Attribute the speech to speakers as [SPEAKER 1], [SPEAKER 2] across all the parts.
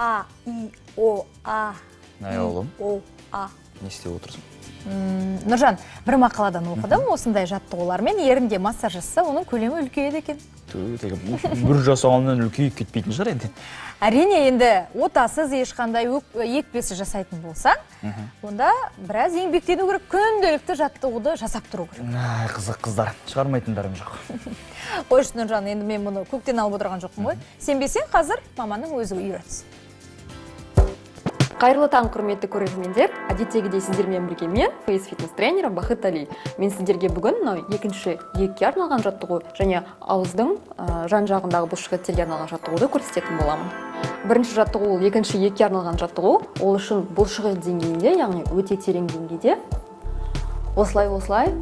[SPEAKER 1] А, И, О, А.
[SPEAKER 2] Аяулым.
[SPEAKER 1] О, А.
[SPEAKER 2] Не істеп отырсың?
[SPEAKER 1] Нұржан, бір мақаладан оқыдым, осындай жаттығулармен ерінде массаж жасаса, оның көлемі үлкейеді екен.
[SPEAKER 2] Бір жасағаннан үлкейіп кетпейтін шығар енді.
[SPEAKER 1] Әрине, енді отасыз ешқандай екпесі жасайтын болсаң, онда біраз еңбектену керек, күнделікті жаттығуды жасап тұру керек.
[SPEAKER 2] Қызық қыздар, шығармайтындарым жоқ.
[SPEAKER 1] Қойшы Нұржан, енді мен мұны көктен алып отырған жоқпын ғой. Сенбесең, қазір маманың өзі үйретсін.
[SPEAKER 3] Қайырлы таң, құрметті көрермендер. Әдеттегідей сіздермен бірге мен, Face Fitness тренері Бақыт Али. Мен сіздерге бүгін екінші екіге арналған жаттығу және ауыздың жан жағындағы бұлшықеттерге арналған жаттығуды көрсететін боламын. Бірінші жаттығу ол екінші екіге арналған жаттығу. Ол үшін бұлшықет деңгейінде, яғни өте терең деңгейде осылай,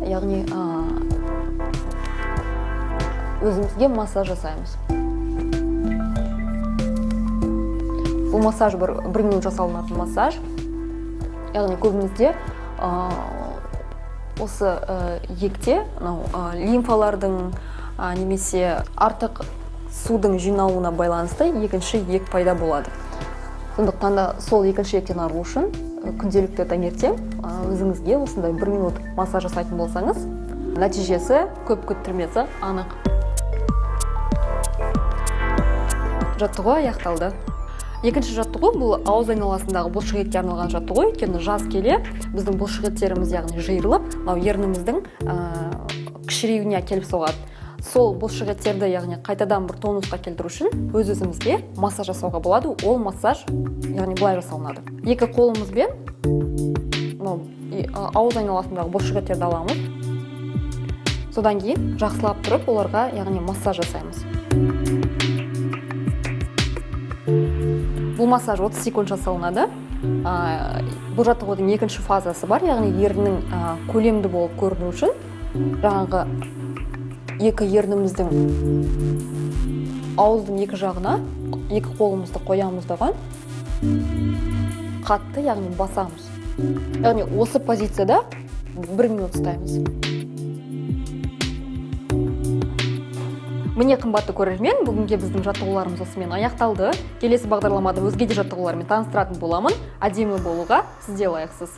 [SPEAKER 3] яғни өзімізге массаж жасаймыз. Бұл массаж бір минут жасалынатын массаж. Яғни көбімізде осы екте лимфалардың немесе артық судың жинауына байланысты екінші ек пайда болады. Сондықтан да сол екінші ектен арылу үшін күнделікті таңертең өзіңізге осындай 1 минут массаж жасайтын болсаңыз, нәтижесі көп күттірмесі анық. Жаттығу аяқталды. Екінші жаттығу бұл ауыз айналасындағы бұлшықетке арналған жаттығу. Өйткені жаз келе біздің бұлшықеттеріміз яғни жиырылып, ерніміздің кішіреюіне әкеліп соғады. Сол бұлшықеттерді яғни қайтадан бір тонусқа келтіру үшін өз-өзімізге массаж жасауға болады. Ол массаж яғни былай жасалынады. Екі қолымызбен ауыз айналасындағы бұлшықеттерді аламыз. Содан кейін жақсылап тұрып, оларға яғни массаж жасаймыз. Бұл массаж 30 секунд жасалынады. Бұл жаттығудың екінші фазасы бар, яғни еріннің көлемді болып көріну үшін жаңағы екі ерніміздің ауыздың екі жағына екі қолымызды қоямыз даған қатты, яғни басамыз. Яғни осы позицияда 1 минут ұстаймыз. Міне қымбатты көрермен, бүгінге біздің жаттығуларымыз осымен аяқталды. Келесі бағдарламада өзге де жаттығулармен таныстыратын боламын. Әдемі болуға сізде лайықсыз.